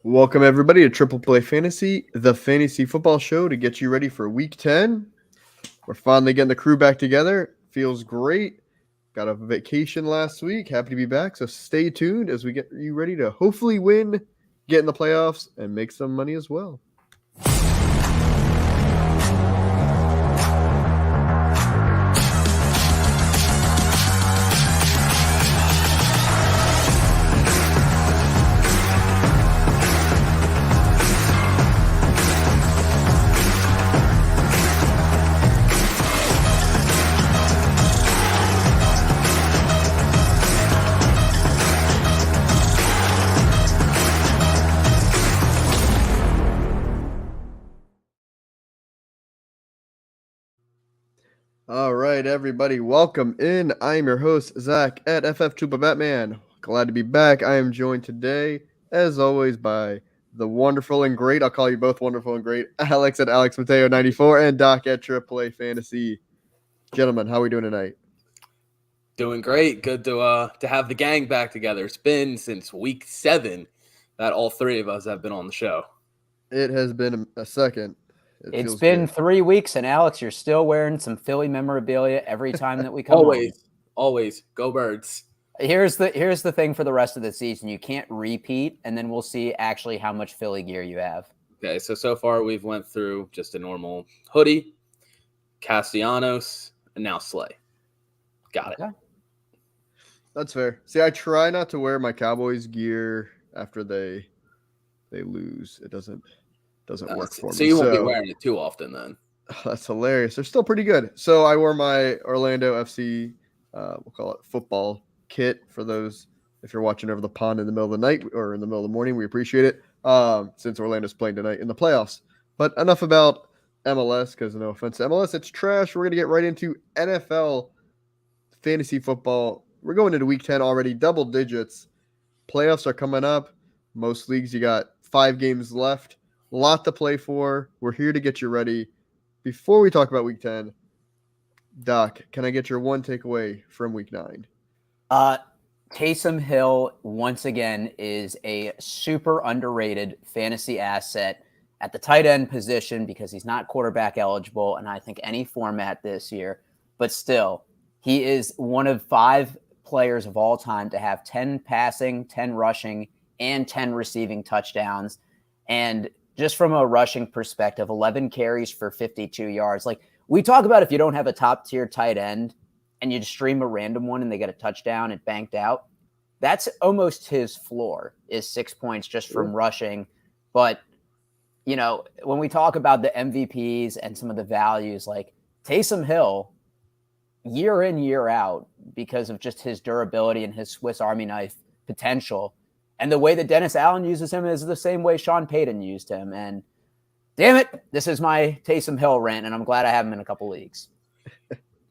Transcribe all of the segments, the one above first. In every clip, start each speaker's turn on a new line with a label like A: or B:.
A: Welcome, everybody, to Triple Play Fantasy, the fantasy football show to get you ready for Week 10. We're finally getting the crew back together. Feels great. Got a vacation last week. Happy to be back. So stay tuned as we get you ready to hopefully win, get in the playoffs, and make some money as well. All right, everybody, welcome in. I'm your host, Zach, at FF Tuba Batman. Glad to be back. I am joined today, as always, by the wonderful and great, I'll call you both wonderful and great, Alex at Alex Mateo 94 and Doc at AAA Fantasy. Gentlemen, how are we doing tonight?
B: Doing great. Good to have the gang back together. It's been since week 7 that all three of us have been on the show.
A: It has been a second.
C: It's been 3 weeks, and Alex, you're still wearing some Philly memorabilia every time that we come on.
B: Always. Go Birds.
C: Here's the thing for the rest of the season. You can't repeat, and then we'll see actually how much Philly gear you have.
B: Okay, so far we've went through just a normal hoodie, Castellanos, and now Slay. Got it.
C: Okay.
A: That's fair. See, I try not to wear my Cowboys gear after they lose. It doesn't work for me.
B: So you won't be wearing it too often then.
A: That's hilarious. They're still pretty good. So I wore my Orlando FC, we'll call it football kit for those. If you're watching over the pond in the middle of the night or in the middle of the morning, we appreciate it. Since Orlando's playing tonight in the playoffs. But enough about MLS, because no offense to MLS, it's trash. We're going to get right into NFL fantasy football. We're going into week 10 already, double digits. Playoffs are coming up. Most leagues, you got 5 games left. A lot to play for. We're here to get you ready. Before we talk about week 10, Doc, can I get your one takeaway from week 9?
C: Taysom Hill, once again, is a super underrated fantasy asset at the tight end position because he's not quarterback eligible, and I think any format this year. But still, he is one of 5 players of all time to have 10 passing, 10 rushing, and 10 receiving touchdowns. And just from a rushing perspective, 11 carries for 52 yards. Like we talk about, if you don't have a top tier tight end and you just stream a random one and they get a touchdown and banked out, that's almost his floor, is 6 points just from rushing. But, you know, when we talk about the MVPs and some of the values, like Taysom Hill, year in, year out, because of just his durability and his Swiss Army knife potential, and the way that Dennis Allen uses him is the same way Sean Payton used him. And damn it, this is my Taysom Hill rant, and I'm glad I have him in a couple leagues.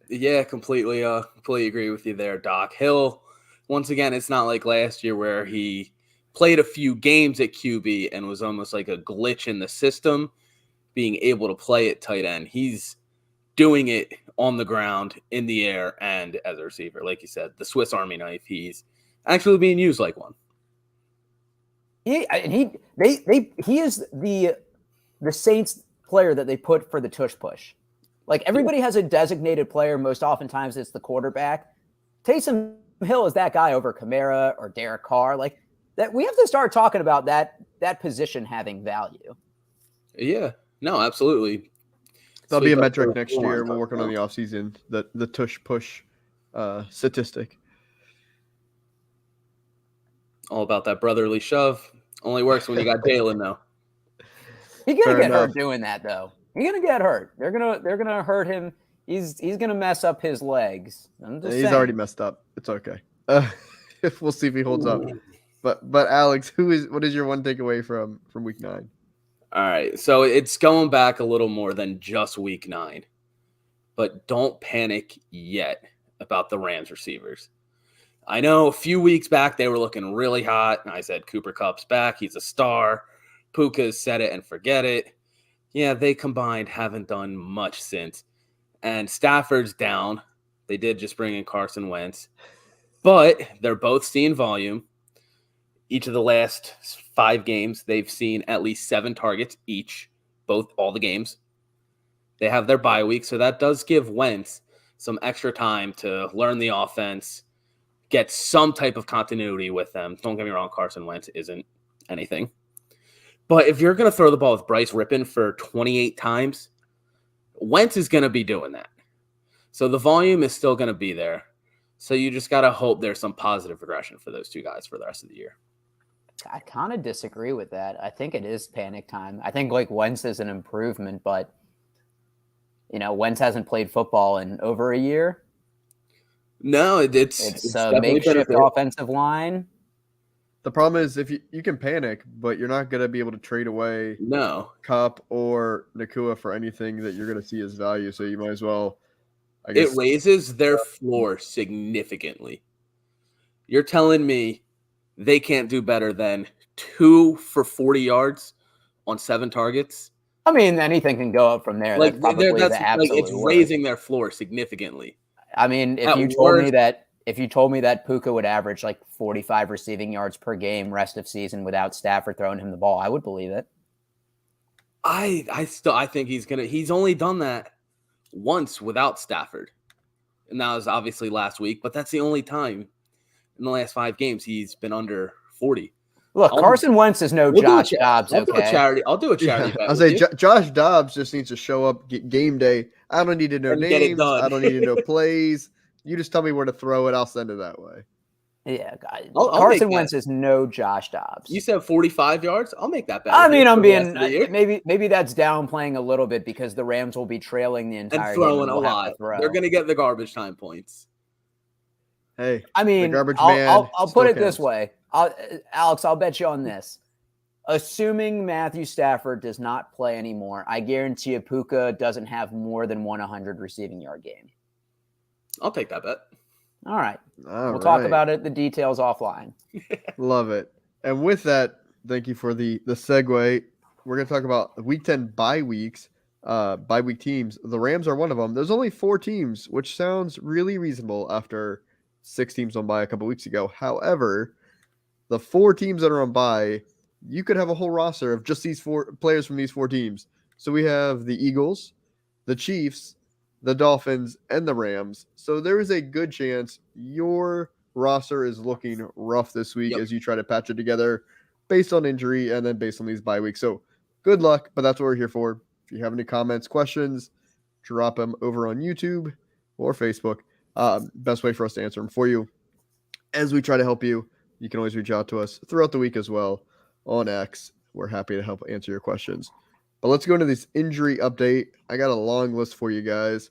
B: Yeah, completely agree with you there, Doc. Hill, once again, it's not like last year where he played a few games at QB and was almost like a glitch in the system, being able to play at tight end. He's doing it on the ground, in the air, and as a receiver. Like you said, the Swiss Army knife, he's actually being used like one.
C: He is the Saints player that they put for the tush push. Like everybody has a designated player. Most oftentimes it's the quarterback. Taysom Hill is that guy over Kamara or Derek Carr. Like that, we have to start talking about that position having value.
B: Yeah, no, absolutely.
A: That'll be a metric next year. We're working on the offseason, the tush push statistic.
B: All about that brotherly shove. Only works when you got Dalen, though.
C: He's gonna get hurt doing that, though. He's gonna get hurt. They're gonna hurt him. He's gonna mess up his legs.
A: He's already messed up. It's okay. We'll see if he holds up. But Alex, what is your one takeaway from week 9?
B: All right, so it's going back a little more than just week 9, but don't panic yet about the Rams receivers. I know a few weeks back they were looking really hot, and I said Cooper Kupp's back. He's a star. Puka's said it and forget it. Yeah, they combined haven't done much since. And Stafford's down. They did just bring in Carson Wentz. But they're both seeing volume. Each of the last 5 games, they've seen at least 7 targets each, all the games. They have their bye week, so that does give Wentz some extra time to learn the offense, get some type of continuity with them. Don't get me wrong, Carson Wentz isn't anything. But if you're going to throw the ball with Bryce Rippin for 28 times, Wentz is going to be doing that. So the volume is still going to be there. So you just got to hope there's some positive regression for those two guys for the rest of the year.
C: I kind of disagree with that. I think it is panic time. I think like Wentz is an improvement, but Wentz hasn't played football in over a year.
B: No, it's
C: a makeshift offensive line.
A: The problem is if you can panic, but you're not going to be able to trade away Kupp or Nakua for anything that you're going to see as value. So you might as well. I guess,
B: it raises their floor significantly. You're telling me they can't do better than 2 for 40 yards on 7 targets?
C: I mean, anything can go up from there.
B: Like,
C: that's probably the absolute
B: it's raising their floor significantly.
C: I mean, if you told me that Puka would average like 45 receiving yards per game rest of season without Stafford throwing him the ball, I would believe it.
B: I think he's only done that once without Stafford. And that was obviously last week, but that's the only time in the last 5 games he's been under 40.
C: Look, Carson Wentz is no Josh Dobbs,
B: I'll do a charity bet.
A: I'll say Josh Dobbs just needs to show up game day. I don't need to know names. I don't need to know plays. You just tell me where to throw it. I'll send it that way.
C: Yeah, guys. Carson Wentz is no Josh Dobbs.
B: You said 45 yards? I'll make that bet.
C: I mean, I'm being maybe that's downplaying a little bit because the Rams will be trailing the entire
B: and throwing
C: game.
B: A lot. They're going to get the garbage time points.
A: Hey,
C: I mean, I'll put it this way. Alex, I'll bet you on this. Assuming Matthew Stafford does not play anymore, I guarantee you Puka doesn't have more than 100 receiving yard game.
B: I'll take that bet.
C: All right. We'll talk about it, the details offline.
A: Love it. And with that, thank you for the segue. We're going to talk about Week 10 bye weeks, bye week teams. The Rams are one of them. There's only 4 teams, which sounds really reasonable after 6 teams on bye a couple weeks ago. However, the 4 teams that are on bye, you could have a whole roster of just these 4 players from these 4 teams. So we have the Eagles, the Chiefs, the Dolphins, and the Rams. So there is a good chance your roster is looking rough this week as you try to patch it together based on injury and then based on these bye weeks. So good luck, but that's what we're here for. If you have any comments, questions, drop them over on YouTube or Facebook. Best way for us to answer them for you. As we try to help you, you can always reach out to us throughout the week as well on X. We're happy to help answer your questions. But let's go into this injury update. I got a long list for you guys.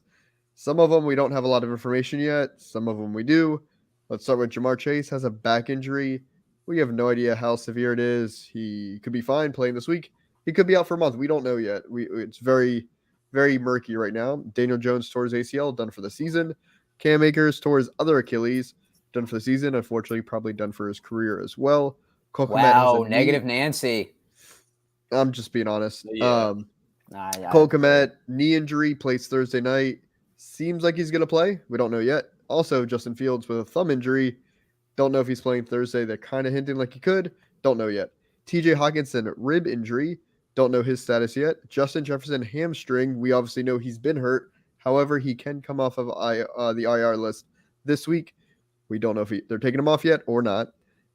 A: Some of them we don't have a lot of information yet. Some of them we do. Let's start with Jamar Chase has a back injury. We have no idea how severe it is. He could be fine playing this week. He could be out for a month. We don't know yet. It's very, very murky right now. Daniel Jones tore his ACL, done for the season. Cam Akers tore his other Achilles, done for the season. Unfortunately, probably done for his career as well.
C: Wow, negative Nancy.
A: I'm just being honest.
B: Yeah.
A: Cole Kmet, knee injury, plays Thursday night. Seems like he's going to play. We don't know yet. Also, Justin Fields with a thumb injury. Don't know if he's playing Thursday. They're kind of hinting like he could. Don't know yet. TJ Hawkinson, rib injury. Don't know his status yet. Justin Jefferson, hamstring. We obviously know he's been hurt. However, he can come off of the IR list this week. We don't know if they're taking him off yet or not.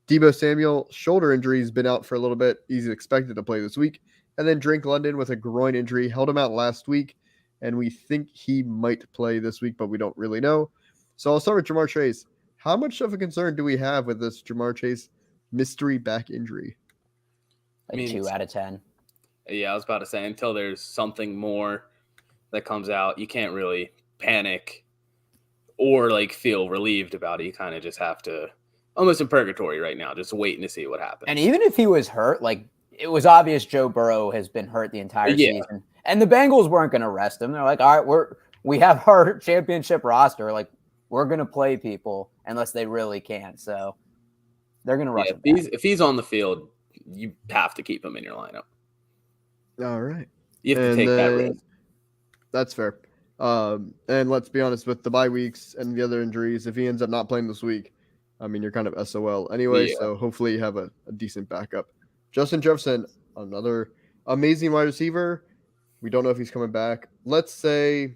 A: Deebo Samuel, shoulder injury, has been out for a little bit. He's expected to play this week. And then Drake London with a groin injury, held him out last week. And we think he might play this week, but we don't really know. So I'll start with Jamar Chase. How much of a concern do we have with this Jamar Chase mystery back injury?
C: Like 2 out of 10.
B: Yeah, I was about to say, until there's something more that comes out, you can't really panic or like feel relieved about it. You kind of just have to, almost in purgatory right now, just waiting to see what happens.
C: And even if he was hurt, like it was obvious Joe Burrow has been hurt the entire season. And the Bengals weren't going to rest him. They're like, all right, we have our championship roster. Like, we're going to play people unless they really can't. So they're going to rush him.
B: If he's on the field, you have to keep him in your lineup.
A: All right.
B: You have to take that risk.
A: That's fair. And let's be honest, with the bye weeks and the other injuries, if he ends up not playing this week, I mean, you're kind of SOL anyway,
B: Yeah.
A: so hopefully you have a decent backup. Justin Jefferson, another amazing wide receiver. We don't know if he's coming back. Let's say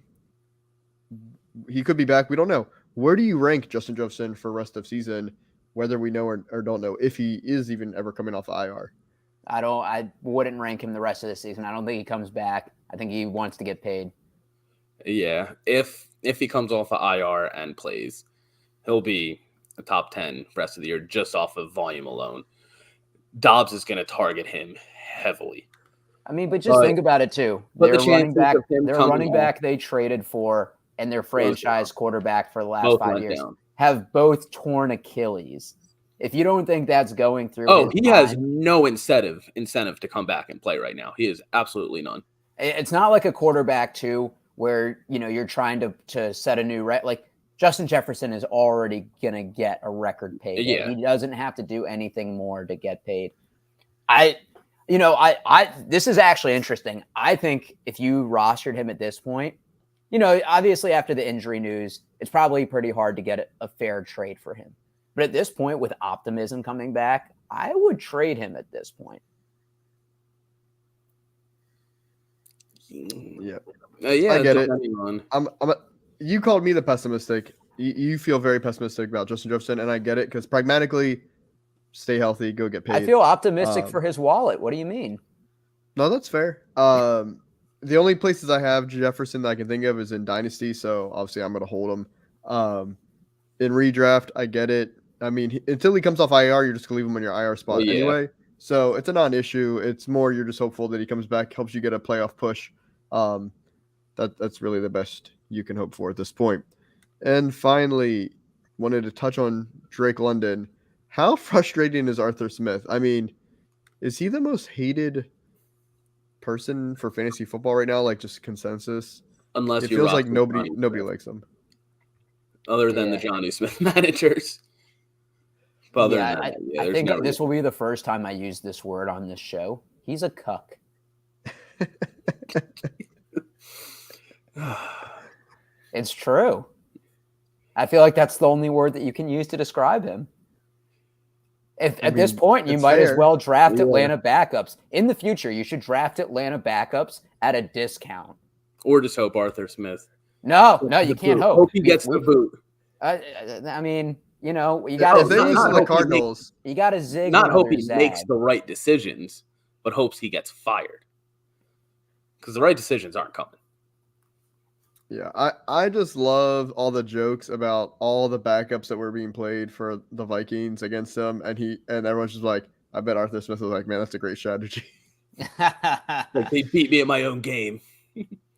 A: he could be back. We don't know. Where do you rank Justin Jefferson for rest of season, whether we know or don't know, if he is even ever coming off the IR?
C: I wouldn't rank him the rest of the season. I don't think he comes back. I think he wants to get paid.
B: Yeah. If he comes off the IR and plays, he'll be a top 10 rest of the year just off of volume alone. Dobbs is going to target him heavily.
C: I mean, but just think about it too.
B: But
C: Their
B: the
C: running
B: chances
C: back,
B: of him
C: their
B: coming
C: running
B: back
C: back they traded for, and their franchise quarterback for the last
B: both
C: 5
B: went
C: years
B: down.
C: have both torn Achilles. If you don't think that's going through,
B: Oh,
C: his
B: he
C: mind,
B: has no incentive to come back and play right now. He is absolutely none.
C: it's not like a quarterback too, where you're trying to set a new like Justin Jefferson is already gonna get a record payday.
B: Yeah.
C: He doesn't have to do anything more to get paid. This is actually interesting. I think if you rostered him at this point, obviously after the injury news, it's probably pretty hard to get a fair trade for him. But at this point, with optimism coming back, I would trade him at this point.
A: Yeah,
B: yeah,
A: I get it.
B: On.
A: You called me the pessimistic. You feel very pessimistic about Justin Jefferson, and I get it because pragmatically, stay healthy, go get paid.
C: I feel optimistic for his wallet. What do you mean?
A: No, that's fair. The only places I have Jefferson that I can think of is in Dynasty, so obviously I'm going to hold him. In redraft, I get it. I mean, until he comes off IR, you're just going to leave him on your IR spot anyway. So it's a non-issue. It's more you're just hopeful that he comes back, helps you get a playoff push. That's really the best you can hope for at this point. And finally, wanted to touch on Drake London. How frustrating is Arthur Smith? I mean, is he the most hated person for fantasy football right now? Like just consensus.
B: Unless
A: it
B: you
A: feels like
B: roster
A: nobody likes him.
B: Other than the Johnny Smith managers. But other than that,
C: I think this will be the first time I use this word on this show. He's a cuck. It's true. I feel like that's the only word that you can use to describe him. At this point, you might as well draft Atlanta backups. In the future, you should draft Atlanta backups at a discount.
B: Or just hope Arthur Smith.
C: No, you can't hope.
B: Hope he gets the boot.
C: I mean, you got
A: to zig. The Cardinals.
C: You got to zig.
B: Not hope he makes the right decisions, but hopes he gets fired. Because the right decisions aren't coming.
A: Yeah, I just love all the jokes about all the backups that were being played for the Vikings against him, and everyone's just like, I bet Arthur Smith was like, man, that's a great strategy.
B: Like they beat me at my own game.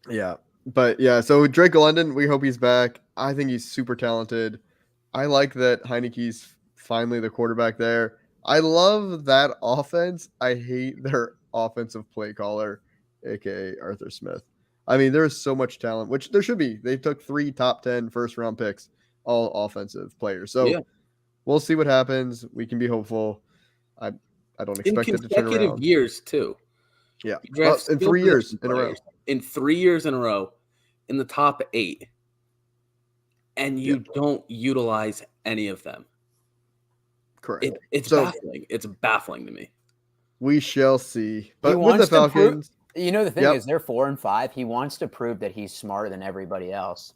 A: Yeah, but yeah, so Drake London, we hope he's back. I think he's super talented. I like that Heineke's finally the quarterback there. I love that offense. I hate their offensive play caller, aka Arthur Smith. I mean, there's so much talent, which there should be. They took 3 top 10 first-round picks, all offensive players. So we'll see what happens. We can be hopeful. I don't expect it to turn around.
B: In consecutive years, too.
A: Yeah, in 3 years in a row.
B: In 3 years in a row, in the top 8, and you don't utilize any of them.
A: Correct.
B: It's baffling. It's baffling to me.
A: We shall see. But with the Falcons...
C: the thing is, they're 4-5. He wants to prove that he's smarter than everybody else.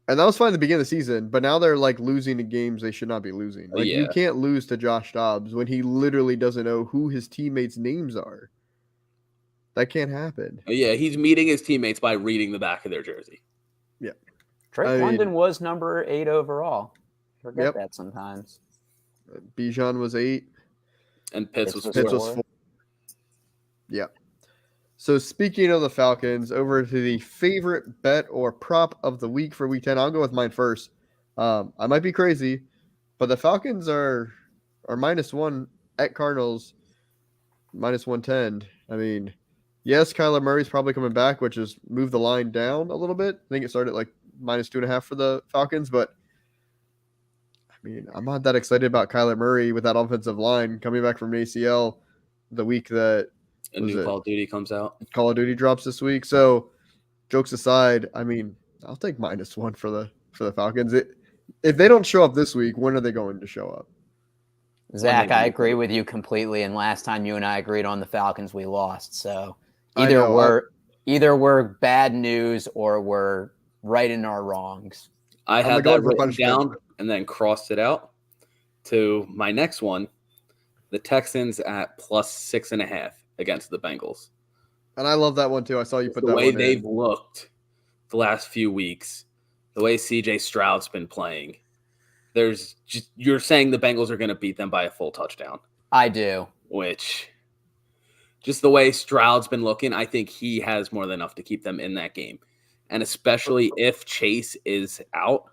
A: And that was fine at the beginning of the season, but now they're like losing to games they should not be losing. Like you can't lose to Josh Dobbs when he literally doesn't know who his teammates' names are. That can't happen.
B: Yeah, he's meeting his teammates by reading the back of their jersey.
A: Yeah.
C: Drake London was number 8 overall. Forget that sometimes.
A: Bijan was 8.
B: And Pitts was
C: 4.
A: Yeah. So speaking of the Falcons, over to the favorite bet or prop of the week for Week 10. I'll go with mine first. I might be crazy, but the Falcons are -1 at Cardinals, -110. I mean, yes, Kyler Murray's probably coming back, which has moved the line down a little bit. I think it started at like -2.5 for the Falcons, but I mean, I'm not that excited about Kyler Murray with that offensive line coming back from ACL the week that
B: a new Call of Duty comes out.
A: Call of Duty drops this week. So, jokes aside, I mean, I'll take -1 for the Falcons. If they don't show up this week, when are they going to show up?
C: Zach, I agree with you completely. And last time you and I agreed on the Falcons, we lost. So either we're bad news or we're right in our wrongs.
B: I had that written down and then crossed it out to my next one. The Texans at +6.5 against the Bengals.
A: And I love that one too. I saw you put that
B: one in.
A: The
B: way they've looked the last few weeks, the way CJ Stroud's been playing, you're saying the Bengals are going to beat them by a full touchdown.
C: I do.
B: Which, just the way Stroud's been looking, I think he has more than enough to keep them in that game. And especially if Chase is out,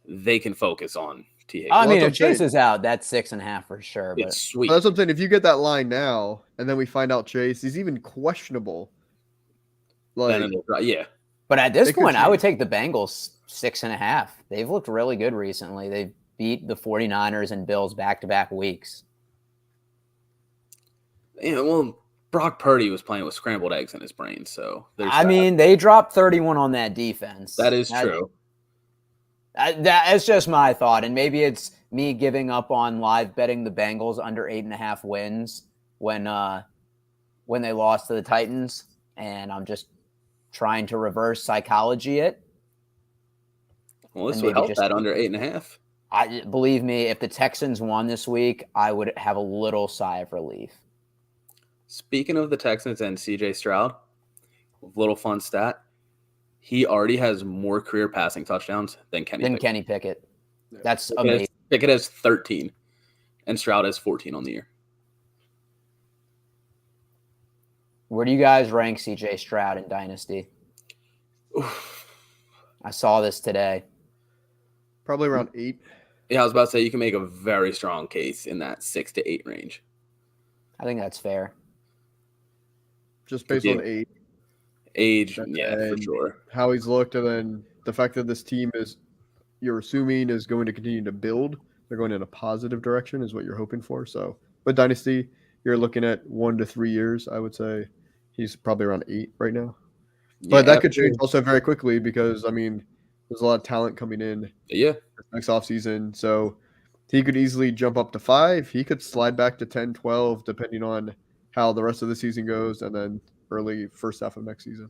B: they can focus on T.
C: I mean, if Chase is out, that's 6.5 for sure. But
B: it's sweet.
A: That's what I'm saying. If you get that line now, and then we find out Chase is even questionable,
B: yeah.
C: But at this point, I would take the Bengals 6.5. They've looked really good recently. They've beat the 49ers and Bills back-to-back weeks.
B: Well, Brock Purdy was playing with scrambled eggs in his brain, so
C: I mean, they dropped 31 on that defense.
B: That is true.
C: That's just my thought, and maybe it's me giving up on live betting the Bengals under 8.5 wins when they lost to the Titans, and I'm just trying to reverse psychology it.
B: Well, this would help that under 8.5.
C: Believe me, if the Texans won this week, I would have a little sigh of relief.
B: Speaking of the Texans and CJ Stroud, little fun stat. He already has more career passing touchdowns than Kenny
C: Pickett. That's amazing.
B: Pickett has 13, and Stroud has 14 on the year.
C: Where do you guys rank CJ Stroud in Dynasty? I saw this today.
A: Probably around 8.
B: Yeah, I was about to say you can make a very strong case in that 6 to 8 range.
C: I think that's fair.
A: Just based on
B: age, yeah, for sure.
A: How he's looked, and then the fact that this team you're assuming is going to continue to build. They're going in a positive direction is what you're hoping for. So, but Dynasty, you're looking at 1 to 3 years. I would say he's probably around 8 right now. But that could change also very quickly because, I mean, there's a lot of talent coming in next offseason. So he could easily jump up to 5. He could slide back to 10, 12, depending on how the rest of the season goes, and then early first half of next season.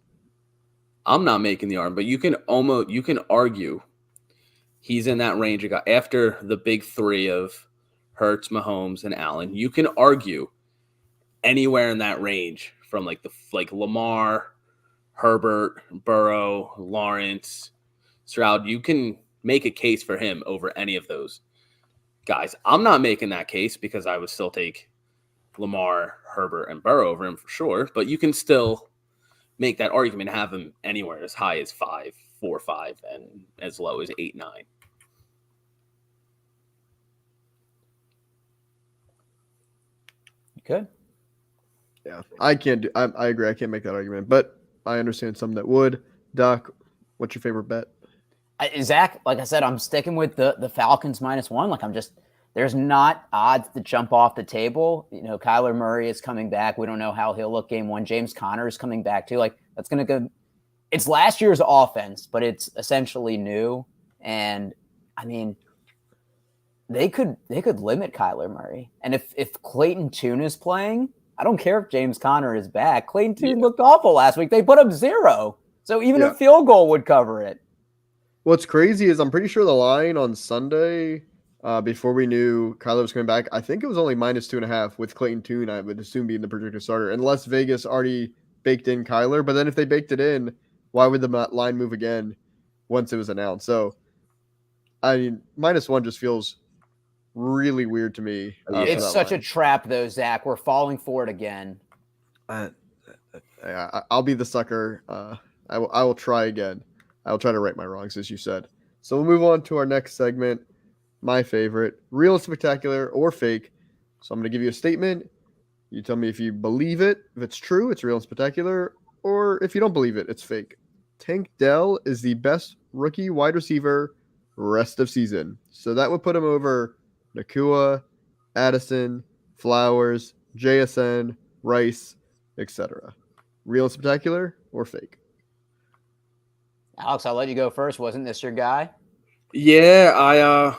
B: I'm not making the argument, but you can argue he's in that range after the big 3 of Hurts, Mahomes, and Allen. You can argue anywhere in that range from like Lamar, Herbert, Burrow, Lawrence, Stroud. You can make a case for him over any of those guys. I'm not making that case because I would still take Lamar, Herbert, and Burrow over him for sure, but you can still make that argument and have him anywhere as high as 5, 4, 5, and as low as 8, 9.
C: You could.
A: Yeah, I can't I agree. I can't make that argument, but I understand some that would. Doc, what's your favorite bet?
C: Zach, like I said, I'm sticking with the Falcons -1. Like there's not odds to jump off the table. Kyler Murray is coming back. We don't know how he'll look game 1. James Conner is coming back too. Like that's going to go. It's last year's offense, but it's essentially new. And I mean, they could limit Kyler Murray. And if Clayton Tune is playing, I don't care if James Conner is back. Clayton Tune looked awful last week. They put up 0. So even a field goal would cover it.
A: What's crazy is I'm pretty sure the line on Sunday, before we knew Kyler was coming back, I think it was only -2.5 with Clayton Tune, I would assume, being the projected starter, unless Vegas already baked in Kyler. But then if they baked it in, why would the line move again once it was announced? So, I mean, -1 just feels really weird to me.
C: It's such a trap, though, Zach. We're falling for it again.
A: I'll be the sucker. I will try again. I'll try to right my wrongs, as you said. So we'll move on to our next segment, my favorite, real and spectacular or fake. So I'm going to give you a statement. You tell me if you believe it, if it's true, it's real and spectacular, or if you don't believe it, it's fake. Tank Dell is the best rookie wide receiver rest of season. So that would put him over Nakua, Addison, Flowers, JSN, Rice, etc. Real and spectacular or fake?
C: Alex, I'll let you go first. Wasn't this your guy?
B: Yeah,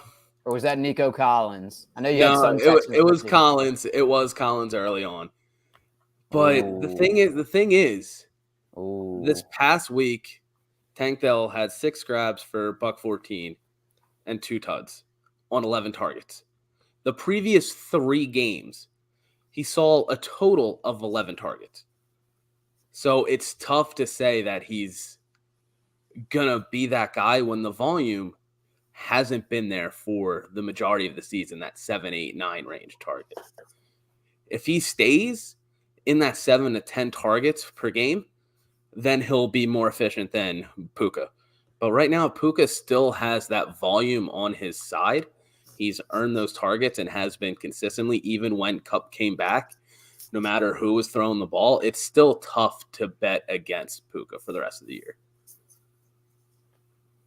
C: Or was that Nico Collins? I know you had
B: no,
C: some Texans.
B: it was
C: receivers.
B: Collins. It was Collins early on. But
C: Ooh.
B: the thing is, this
C: Ooh.
B: past week, Tank Dell had 6 grabs for buck 14 and 2 tuds on 11 targets. The previous 3 games, he saw a total of 11 targets. So it's tough to say that he's gonna be that guy when the volume hasn't been there for the majority of the season, that 7, 8, 9 range target. If he stays in that 7 to 10 targets per game, then he'll be more efficient than Puka. But right now, Puka still has that volume on his side. He's earned those targets and has been consistently, even when Cup came back. No matter who was throwing the ball, it's still tough to bet against Puka for the rest of the year.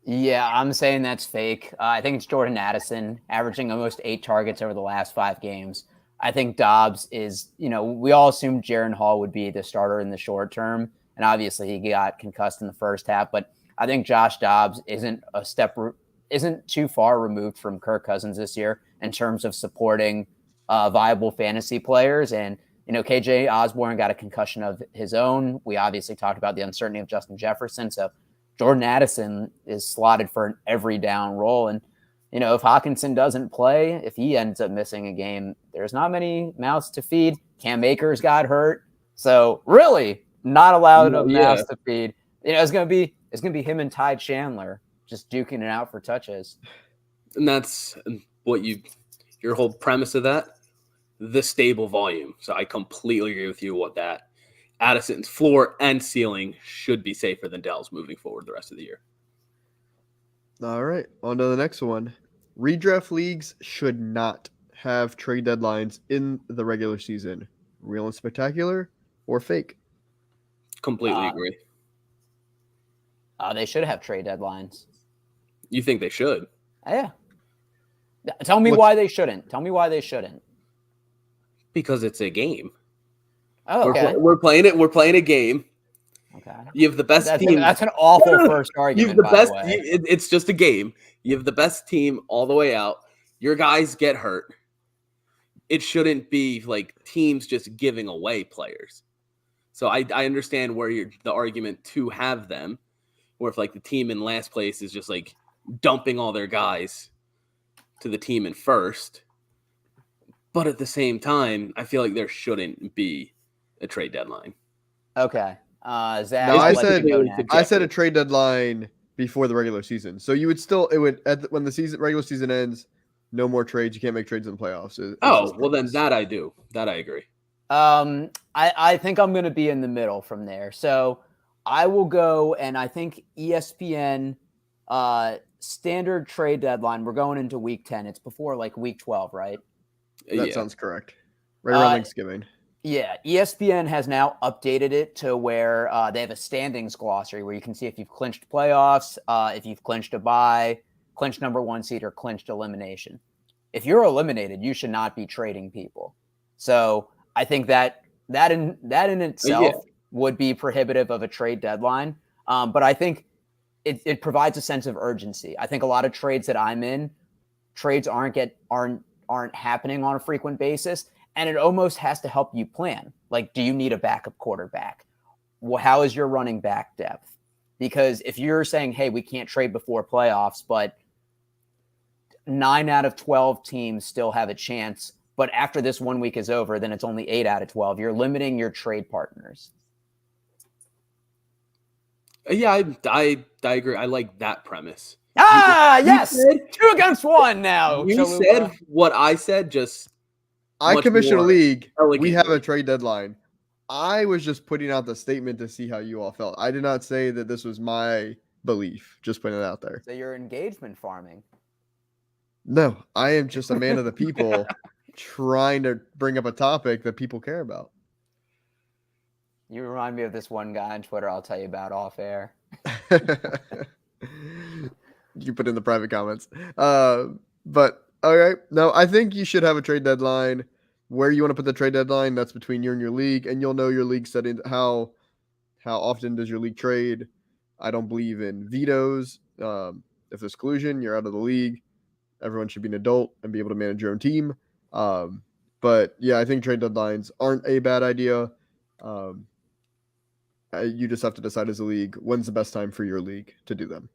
C: Yeah, I'm saying that's fake. I think it's Jordan Addison averaging almost 8 targets over the last 5 games. I think Dobbs is, we all assumed Jaron Hall would be the starter in the short term. And obviously he got concussed in the first half. But I think Josh Dobbs isn't too far removed from Kirk Cousins this year in terms of supporting viable fantasy players. And, KJ Osborne got a concussion of his own. We obviously talked about the uncertainty of Justin Jefferson. So Jordan Addison is slotted for an every down role. And, if Hawkinson doesn't play, if he ends up missing a game, there's not many mouths to feed. Cam Akers got hurt. So really not allowed of mouths to feed. It's gonna be him and Ty Chandler just duking it out for touches.
B: And that's what your whole premise of that, the stable volume. So I completely agree with you what that Addison's floor and ceiling should be safer than Dell's moving forward the rest of the year.
A: All right, on to the next one. Redraft leagues should not have trade deadlines in the regular season. Real and spectacular or fake?
B: Completely agree.
C: They should have trade deadlines.
B: You think they should?
C: Yeah. Tell me why they shouldn't.
B: Because it's a game.
C: Oh, okay.
B: We're playing it. We're playing a game.
C: Okay.
B: You have the best team.
C: That's an awful first argument.
B: You have the best. It's just a game. You have the best team all the way out. Your guys get hurt. It shouldn't be like teams just giving away players. So I understand where the argument to have them, where if like the team in last place is just like dumping all their guys to the team in first. But at the same time, I feel like there shouldn't be a trade deadline.
C: Okay. Zach,
A: no, I said a trade deadline before the regular season. So you would still when the regular season ends, no more trades. You can't make trades in the playoffs.
B: Then that I do. That I agree.
C: I think I'm going to be in the middle from there. So I will go, and I think ESPN standard trade deadline. We're going into week 10. It's before like week 12, right?
A: That sounds correct. Right around Thanksgiving.
C: Yeah, ESPN has now updated it to where they have a standings glossary where you can see if you've clinched playoffs, if you've clinched a bye, clinched number 1 seed, or clinched elimination. If you're eliminated, you should not be trading people. So I think that in itself would be prohibitive of a trade deadline. But I think it provides a sense of urgency. I think a lot of trades that I'm in, trades aren't happening on a frequent basis. And it almost has to help you plan. Like, do you need a backup quarterback? Well, how is your running back depth? Because if you're saying, hey, we can't trade before playoffs, but 9 out of 12 teams still have a chance, but after this 1 week is over, then it's only 8 out of 12. You're limiting your trade partners.
B: Yeah, I agree. I like that premise.
C: Yes! 2 against 1 now.
B: You said what I said, just
A: I commission a league. We have a trade deadline. I was just putting out the statement to see how you all felt. I did not say that this was my belief. Just putting it out there.
C: So you're engagement farming.
A: No, I am just a man of the people trying to bring up a topic that people care about.
C: You remind me of this one guy on Twitter I'll tell you about off air.
A: You put in the private comments. But all right. No, I think you should have a trade deadline. Where you want to put the trade deadline, that's between you and your league, and you'll know your league setting. How often does your league trade? I don't believe in vetoes. if there's collusion, you're out of the league. Everyone should be an adult and be able to manage your own team. But yeah, I think trade deadlines aren't a bad idea. You just have to decide as a league when's the best time for your league to do them.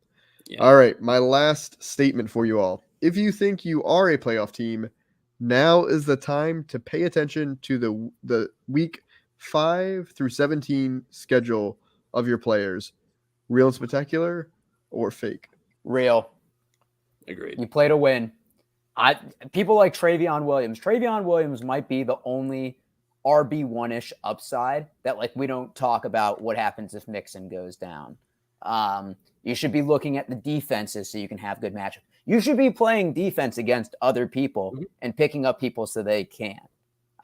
B: Yeah.
A: All right, my last statement for you all. If you think you are a playoff team, now is the time to pay attention to the week 5 through 17 schedule of your players. Real and spectacular or fake?
C: Real.
B: Agreed.
C: You play to win. People like Travion Williams. Travion Williams might be the only RB1-ish upside that like we don't talk about what happens if Mixon goes down. You should be looking at the defenses so you can have good matchups. You should be playing defense against other people and picking up people so they can.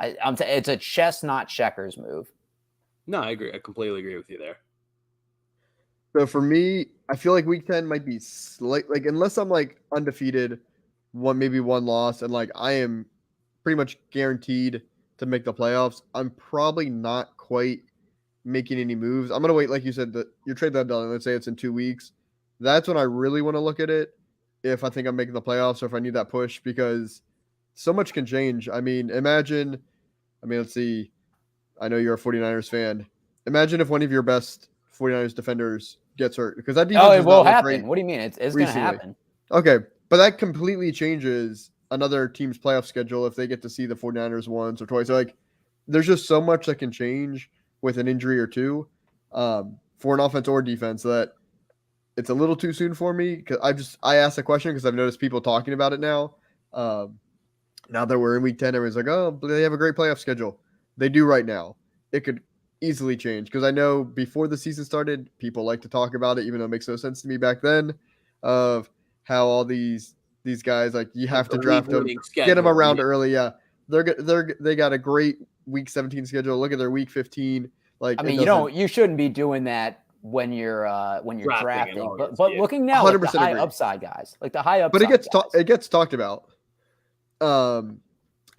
C: It's a chess, not checkers move.
B: No, I agree. I completely agree with you there.
A: So for me, I feel like week 10 might be like unless I'm like undefeated, maybe one loss, and like I am pretty much guaranteed to make the playoffs, I'm probably not quite making any moves. I'm gonna wait, like you said, that your trade deadline, let's say it's in 2 weeks. That's when I really want to look at it. If I think I'm making the playoffs or if I need that push, because so much can change. I mean, let's see. I know you're a 49ers fan. Imagine if one of your best 49ers defenders gets hurt, because that defense
C: it
A: is
C: will
A: not
C: happen.
A: great.
C: What do you mean? It's going to happen.
A: Okay, but that completely changes another team's playoff schedule if they get to see the 49ers once or twice. So like, there's just so much that can change with an injury or two for an offense or defense that it's a little too soon for me. Because I asked the question because I've noticed people talking about it now. Now that we're in week 10, everyone's like, oh, they have a great playoff schedule. They do right now. It could easily change because I know before the season started, people like to talk about it, even though it makes no sense to me back then, of how all these guys, like, you have to draft them, get them around early. Yeah, they got a great week 17 schedule. Look at their week 15. Like,
C: I mean, you shouldn't be doing that when you're drafting. But looking now, like the high upside guys, like the high upside.
A: But it gets talked about.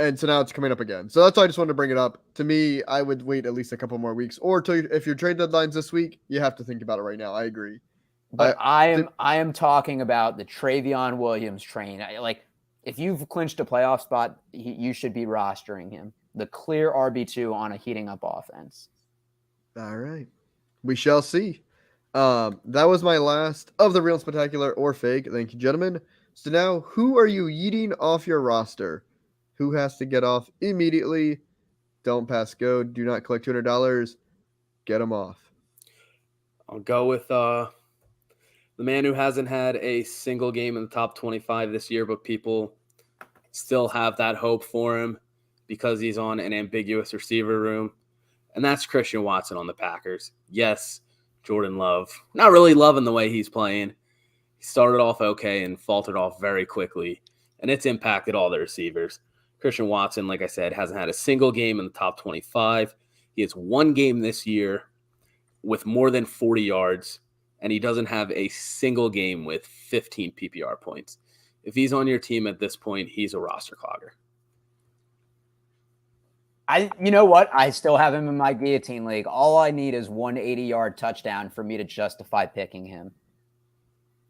A: And so now it's coming up again. So that's why I just wanted to bring it up. To me, I would wait at least a couple more weeks, or if your trade deadline's this week, you have to think about it right now. I agree.
C: But I am talking about the Travion Williams train. Like, if you've clinched a playoff spot, you should be rostering him. The clear RB2 on a heating up offense.
A: All right. We shall see. That was my last of the real and spectacular or fake. Thank you, gentlemen. So now, who are you yeeting off your roster? Who has to get off immediately? Don't pass go. Do not collect $200. Get them off.
B: I'll go with the man who hasn't had a single game in the top 25 this year, but people still have that hope for him because he's on an ambiguous receiver room. And that's Christian Watson on the Packers. Yes, Jordan Love. Not really loving the way he's playing. He started off okay and faltered off very quickly, and it's impacted all the receivers. Christian Watson, like I said, hasn't had a single game in the top 25. He has one game this year with more than 40 yards, and he doesn't have a single game with 15 PPR points. If he's on your team at this point, he's a roster clogger.
C: You know what? I still have him in my guillotine league. All I need is 180-yard touchdown for me to justify picking him.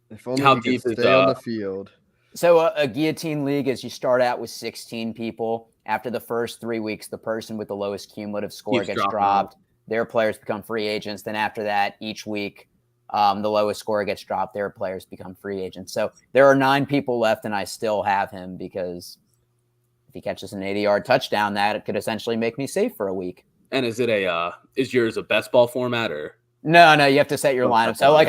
A: If only he could stay on the field.
C: So a guillotine league is you start out with 16 people. After the first 3 weeks, the person with the lowest cumulative score gets dropped. Their players become free agents. Then after that, each week, the lowest score gets dropped. Their players become free agents. So there are 9 people left, and I still have him because if he catches an 80-yard touchdown, that could essentially make me safe for a week.
B: And is it is yours a best ball format or?
C: No, you have to set your lineup. So like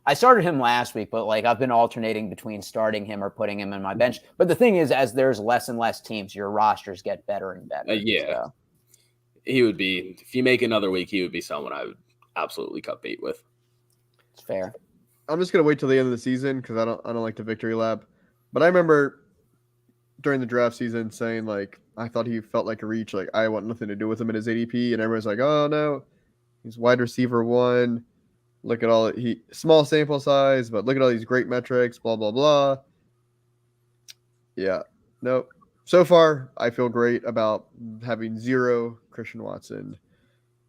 C: I started him last week, but like I've been alternating between starting him or putting him in my bench. But the thing is, as there's less and less teams, your rosters get better and better.
B: So. He would be, if you make another week, he would be someone I would absolutely cut bait with.
C: It's fair.
A: I'm just gonna wait till the end of the season because I don't like the victory lap. But I remember during the draft season saying like I thought he felt like a reach. Like I want nothing to do with him in his ADP, and everyone's like, oh no, he's wide receiver 1. Look at all small sample size, but look at all these great metrics, blah, blah, blah. Yeah. Nope. So far, I feel great about having 0 Christian Watson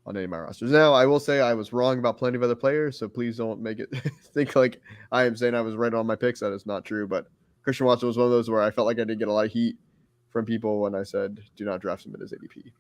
A: on any of my rosters. Now, I will say I was wrong about plenty of other players, so please don't make it think like I am saying I was right on my picks. That is not true. But Christian Watson was one of those where I felt like I did get a lot of heat from people when I said do not draft him at his ADP.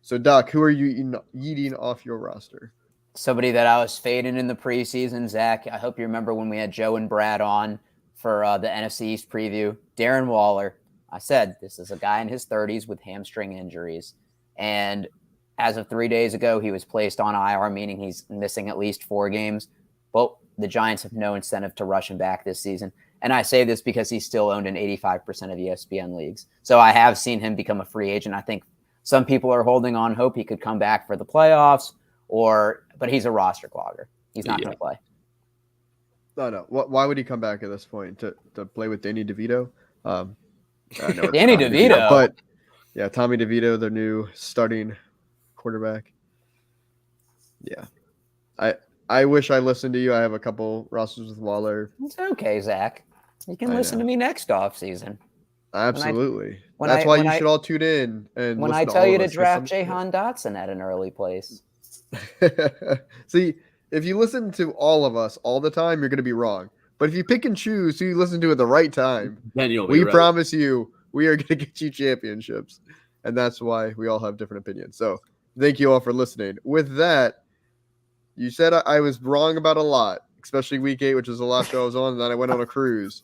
A: So, Doc, who are you yeeting off your roster?
C: Somebody that I was fading in the preseason, Zach. I hope you remember when we had Joe and Brad on for the NFC East preview. Darren Waller. I said this is a guy in his 30s with hamstring injuries. And as of 3 days ago, he was placed on IR, meaning he's missing at least 4 games. Well, the Giants have no incentive to rush him back this season. And I say this because he's still owned in 85% of ESPN leagues. So I have seen him become a free agent. I think some people are holding on hope he could come back for the playoffs, but he's a roster clogger. He's not going to play.
A: No. Why would he come back at this point to play with Danny DeVito?
C: Danny DeVito,
A: but yeah, Tommy DeVito, their new starting quarterback. Yeah, I wish I listened to you. I have a couple rosters with Waller.
C: It's okay, Zach. You can listen to me next offseason.
A: Absolutely. That's why you should all tune in. And
C: when I tell you to draft Jahan Dotson at an early place.
A: See, if you listen to all of us all the time, you're going to be wrong. But if you pick and choose who you listen to at the right time,
B: then you'll be right.
A: Promise you we are going to get you championships. And that's why we all have different opinions. So thank you all for listening. With that, you said I was wrong about a lot, especially week 8, which was the last show I was on, and then I went on a cruise.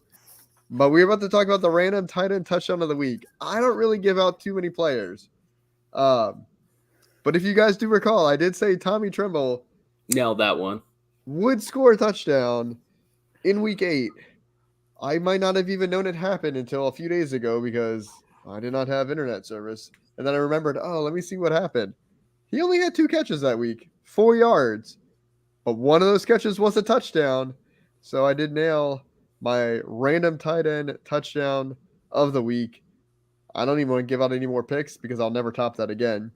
A: But we're about to talk about the random tight end touchdown of the week. I don't really give out too many players. But if you guys do recall, I did say Tommy Tremble
B: nailed that one.
A: Would score a touchdown in week 8. I might not have even known it happened until a few days ago because I did not have internet service. And then I remembered, let me see what happened. He only had 2 catches that week, 4 yards. But one of those catches was a touchdown. So I did nail my random tight end touchdown of the week. I don't even want to give out any more picks because I'll never top that again.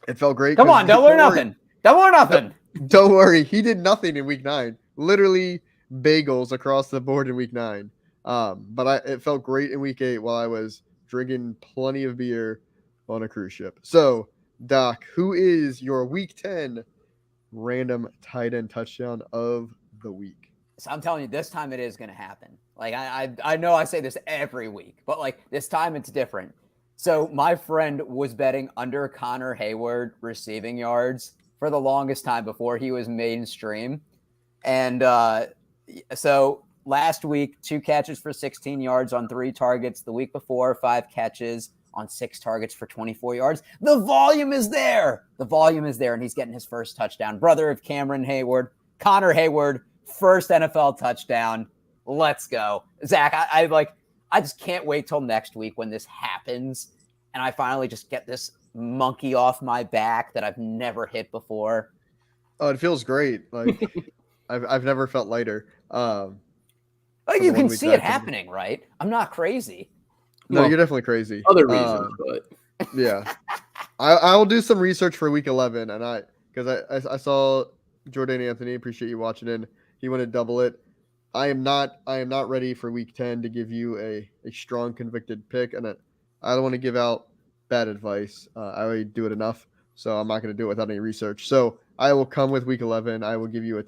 A: It felt great.
C: Come on, don't learn nothing. Don't learn nothing.
A: Don't worry. He did nothing in week 9. Literally bagels across the board in week 9. But it felt great in week 8 while I was drinking plenty of beer on a cruise ship. So, Doc, who is your week 10 random tight end touchdown of the week?
C: So I'm telling you, this time it is going to happen. Like I know I say this every week, but like this time it's different. So my friend was betting under Connor Hayward receiving yards for the longest time before he was mainstream. And so last week, 2 catches for 16 yards on 3 targets. The week before, 5 catches on 6 targets for 24 yards. The volume is there. And he's getting his first touchdown. Brother of Cameron Hayward, Connor Hayward, first NFL touchdown. Let's go. Zach, I just can't wait till next week when this happens and I finally just get this monkey off my back that I've never hit before.
A: Oh, it feels great. Like I've never felt lighter.
C: Like you can see it happening, right? I'm not crazy.
A: No, you're definitely crazy.
B: Other reasons, but
A: yeah. I will do some research for week 11, and because I saw Jordan Anthony. Appreciate you watching in. He wanted to double it. I am not ready for week 10 to give you a strong convicted pick, and I don't want to give out bad advice. I already do it enough, so I'm not going to do it without any research. So I will come with week 11. I will give you a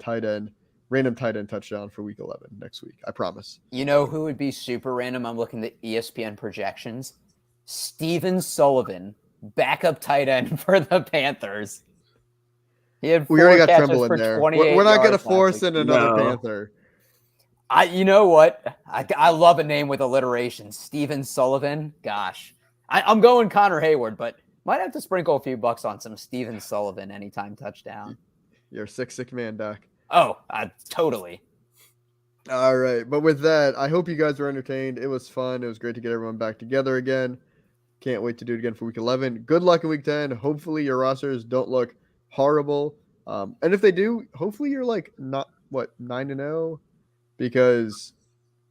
A: random tight end touchdown for week 11 next week. I promise.
C: You know who would be super random? I'm looking at ESPN projections. Steven Sullivan, backup tight end for the Panthers. He had 4
A: already got
C: catches
A: Tremble
C: for
A: in there.
C: 28
A: We're not going to
C: yards
A: force in another
B: No.
A: Panther.
C: You know what? I love a name with alliteration. Steven Sullivan. Gosh. I'm going Connor Hayward, but might have to sprinkle a few bucks on some Steven Sullivan anytime touchdown.
A: You're a sick man, Doc.
C: Oh, totally.
A: All right. But with that, I hope you guys were entertained. It was fun. It was great to get everyone back together again. Can't wait to do it again for week 11. Good luck in week 10. Hopefully your rosters don't look horrible. And if they do, hopefully you're like 9-0, because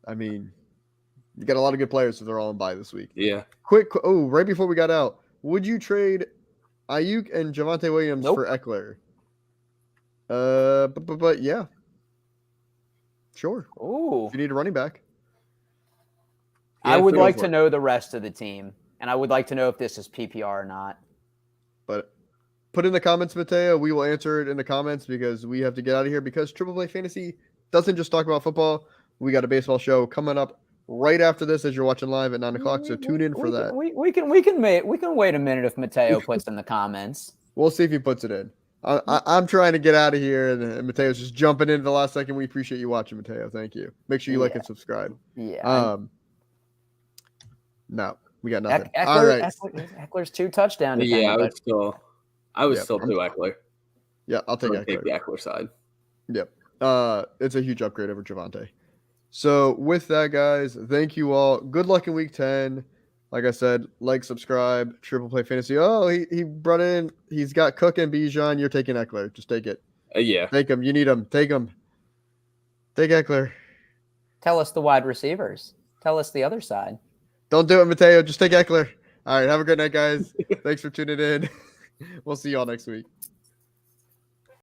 A: I mean, you got a lot of good players if they're all in bye this week.
B: Yeah.
A: Right before we got out, would you trade Ayuk and Javonte Williams for Eckler? But yeah, sure.
C: Ooh.
A: If you need a running back,
C: I would like to know the rest of the team, and I would like to know if this is PPR or not.
A: But put in the comments, Mateo. We will answer it in the comments because we have to get out of here because Triple Play Fantasy doesn't just talk about football. We got a baseball show coming up right after this as you're watching live at 9 o'clock. So tune in for that.
C: We can wait a minute if Mateo puts in the comments.
A: We'll see if he puts it in. I'm trying to get out of here, and Mateo's just jumping in the last second. We appreciate you watching, Mateo. Thank you. Make sure you like and subscribe.
C: Yeah.
A: No, we got nothing.
C: All right. Eckler's 2 touchdowns.
B: Yeah, I was still do Eckler.
A: Yeah, I'll take
B: the Eckler side.
A: Yep. It's a huge upgrade over Javonte. So with that, guys, thank you all. Good luck in week 10. Like I said, subscribe, Triple Play Fantasy. Oh, he brought in. He's got Cook and Bijan. You're taking Eckler. Just take it.
B: Yeah.
A: Take him. You need him. Take him. Take Eckler.
C: Tell us the wide receivers. Tell us the other side.
A: Don't do it, Mateo. Just take Eckler. All right. Have a good night, guys. Thanks for tuning in. We'll see y'all next week.